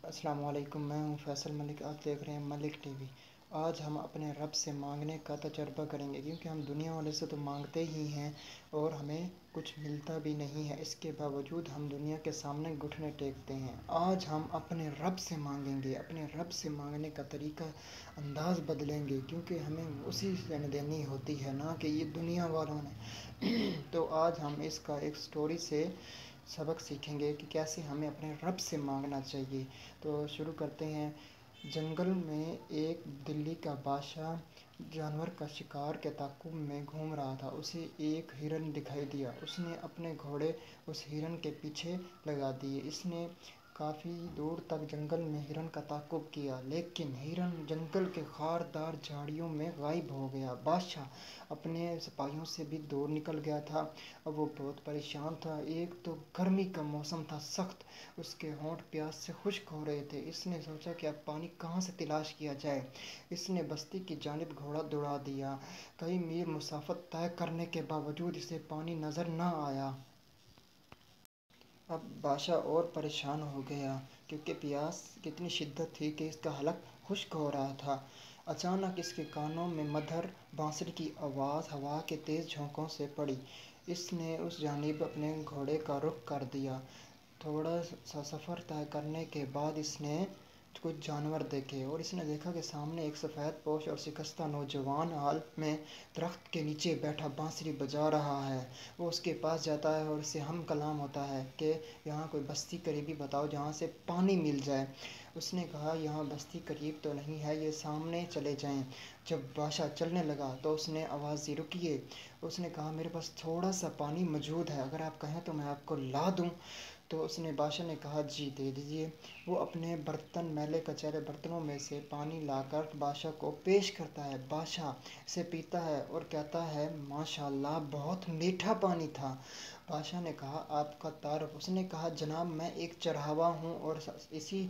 السلام علیکم، میں ہوں فیصل ملک، آپ دیکھ رہے ہیں ملک ٹی وی۔ آج ہم اپنے رب سے مانگنے کا تجربہ کریں گے، کیونکہ ہم دنیا والے سے تو مانگتے ہی ہیں اور ہمیں کچھ ملتا بھی نہیں ہے۔ اس کے باوجود ہم دنیا کے سامنے گھٹنے ٹیکتے ہیں۔ آج ہم اپنے رب سے مانگیں گے، اپنے رب سے مانگنے کا طریقہ انداز بدلیں گے، کیونکہ ہمیں اسی سے دینی ہوتی ہے، نہ کہ یہ دنیا والوں نے۔ تو آج ہم اس کا ایک سٹوری سے سبق سیکھیں گے کہ کیسے ہمیں اپنے رب سے مانگنا چاہیے۔ تو شروع کرتے ہیں۔ جنگل میں ایک دلی کا بادشاہ جانور کا شکار کے تعاقب میں گھوم رہا تھا۔ اسے ایک ہرن دکھائی دیا۔ اس نے اپنے گھوڑے اس ہرن کے پیچھے لگا دیے۔ اس نے کافی دور تک جنگل میں ہرن کا تعاقب کیا، لیکن ہرن جنگل کے خاردار جھاڑیوں میں غائب ہو گیا۔ بادشاہ اپنے سپاہیوں سے بھی دور نکل گیا تھا۔ اب وہ بہت پریشان تھا۔ ایک تو گرمی کا موسم تھا سخت، اس کے ہونٹ پیاس سے خشک ہو رہے تھے۔ اس نے سوچا کہ اب پانی کہاں سے تلاش کیا جائے۔ اس نے بستی کی جانب گھوڑا دوڑا دیا۔ کئی میل مسافت طے کرنے کے باوجود اسے پانی نظر نہ آیا۔ اب بادشاہ اور پریشان ہو گیا، کیونکہ پیاس کی اتنی شدت تھی کہ اس کا حلق خشک ہو رہا تھا۔ اچانک اس کے کانوں میں مدھر بانسری کی آواز ہوا کے تیز جھونکوں سے پڑی۔ اس نے اس جانب اپنے گھوڑے کا رخ کر دیا۔ تھوڑا سا سفر طے کرنے کے بعد اس نے کچھ جانور دیکھے، اور اس نے دیکھا کہ سامنے ایک سفید پوش اور شکستہ نوجوان حال میں درخت کے نیچے بیٹھا بانسری بجا رہا ہے۔ وہ اس کے پاس جاتا ہے اور اس سے ہم کلام ہوتا ہے کہ یہاں کوئی بستی قریبی بتاؤ جہاں سے پانی مل جائے۔ اس نے کہا یہاں بستی قریب تو نہیں ہے، یہ سامنے چلے جائیں۔ جب بادشاہ چلنے لگا تو اس نے آواز دی، رکیے۔ اس نے کہا میرے پاس تھوڑا سا پانی موجود ہے، اگر آپ کہیں تو میں آپ کو لا دوں۔ تو بادشاہ نے کہا جی دے دیجیے۔ وہ اپنے برتن میلے کچیلے برتنوں میں سے پانی لا کر بادشاہ کو پیش کرتا ہے۔ بادشاہ اسے پیتا ہے اور کہتا ہے ماشاءاللہ بہت میٹھا پانی تھا۔ بادشاہ نے کہا آپ کا تعارف؟ اس نے کہا جناب میں ایک چرواہا ہوں اور اسی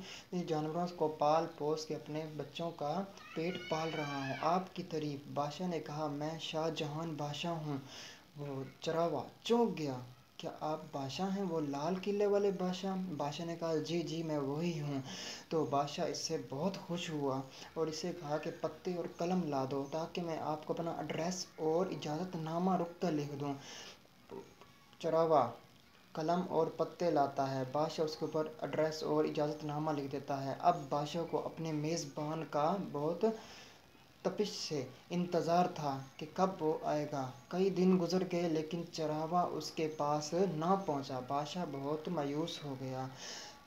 جانوروں کو پال پوس کے اپنے بچوں کا پیٹ پال رہا ہوں۔ آپ کی تعریف؟ بادشاہ نے کہا میں شاہ جہان بادشاہ ہوں۔ وہ چرواہا چونک گیا، کیا آپ بادشاہ ہیں، وہ لال قلعے والے بادشاہ؟ بادشاہ نے کہا جی جی میں وہی ہوں۔ تو بادشاہ اس سے بہت خوش ہوا اور اسے کہا کہ پتے اور قلم لا دو تاکہ میں آپ کو اپنا ایڈریس اور اجازت نامہ رختہ لکھ دوں۔ چرواہا قلم اور پتے لاتا ہے۔ بادشاہ اس کے اوپر ایڈریس اور اجازت نامہ لکھ دیتا ہے۔ اب بادشاہ کو اپنے میزبان کا بہت تپش سے انتظار تھا کہ کب وہ آئے گا۔ کئی دن گزر گئے لیکن چرواہا اس کے پاس نہ پہنچا۔ بادشاہ بہت مایوس ہو گیا۔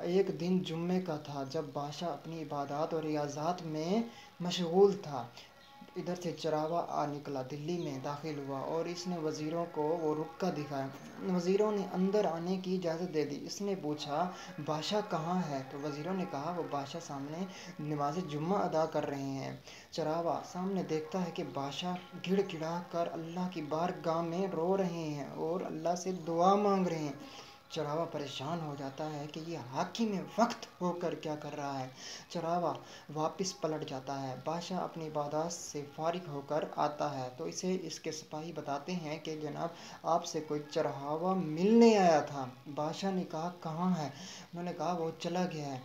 ایک دن جمعے کا تھا جب بادشاہ اپنی عبادات اور ریاضات میں مشغول تھا۔ ادھر سے چرواہا آ نکلا، دلی میں داخل ہوا اور اس نے وزیروں کو وہ رکا دکھایا۔ وزیروں نے اندر آنے کی اجازت دے دی۔ اس نے پوچھا بادشاہ کہاں ہے؟ تو وزیروں نے کہا وہ بادشاہ سامنے نماز جمعہ ادا کر رہے ہیں۔ چرواہا سامنے دیکھتا ہے کہ بادشاہ گڑ گڑا کر اللہ کی بارگاہ میں رو رہے ہیں اور اللہ سے دعا مانگ رہے ہیں۔ چرواہا پریشان ہو جاتا ہے کہ یہ حاکم وقت ہو کر کیا کر رہا ہے۔ چرواہا واپس پلٹ جاتا ہے۔ بادشاہ اپنی عبادات سے فارغ ہو کر آتا ہے تو اسے اس کے سپاہی بتاتے ہیں کہ جناب آپ سے کوئی چرواہا ملنے آیا تھا۔ بادشاہ نے کہا کہاں ہے؟ انہوں نے کہا وہ چلا گیا ہے۔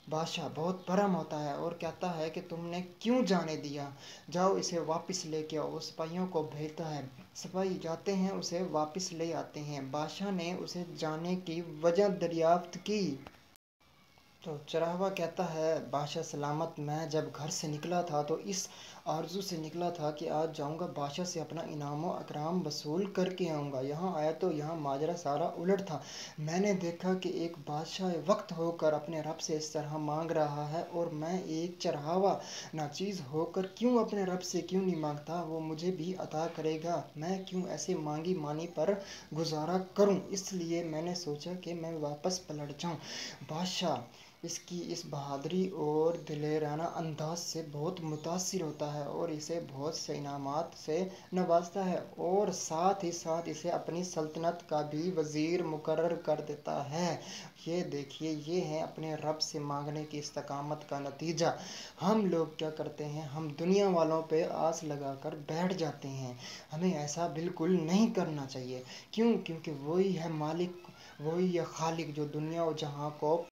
بادشاہ بہت برہم ہوتا ہے اور کہتا ہے کہ تم نے کیوں جانے دیا؟ جاؤ اسے واپس لے کے آؤ۔ وہ سپاہیوں کو بھیجتا ہے۔ سپاہی جاتے ہیں، اسے واپس لے آتے ہیں۔ بادشاہ نے اسے جانے کی وجہ دریافت کی۔ تو چرواہا کہتا ہے بادشاہ سلامت، میں جب گھر سے نکلا تھا تو اس آرزو سے نکلا تھا کہ آج جاؤں گا بادشاہ سے اپنا انعام و اکرام وصول کر کے آؤں گا۔ یہاں آیا تو یہاں ماجرا سارا الٹ تھا۔ میں نے دیکھا کہ ایک بادشاہ وقت ہو کر اپنے رب سے اس طرح مانگ رہا ہے اور میں ایک چرواہا ناچیز ہو کر کیوں اپنے رب سے کیوں نہیں مانگتا؟ وہ مجھے بھی عطا کرے گا، میں کیوں ایسے مانگی مانی پر گزارا کروں؟ اس لیے میں نے سوچا کہ میں واپس پلٹ جاؤں۔ بادشاہ اس کی اس بہادری اور دلیرانہ انداز سے بہت متاثر ہوتا ہے اور اسے بہت سے انعامات سے نوازتا ہے اور ساتھ ہی ساتھ اسے اپنی سلطنت کا بھی وزیر مقرر کر دیتا ہے۔ یہ دیکھیے، یہ ہے اپنے رب سے مانگنے کی استقامت کا نتیجہ۔ ہم لوگ کیا کرتے ہیں؟ ہم دنیا والوں پہ آس لگا کر بیٹھ جاتے ہیں۔ ہمیں ایسا بالکل نہیں کرنا چاہیے۔ کیوں؟ کیونکہ وہی ہے مالک، وہی ہے خالق جو دنیا و جہاں کو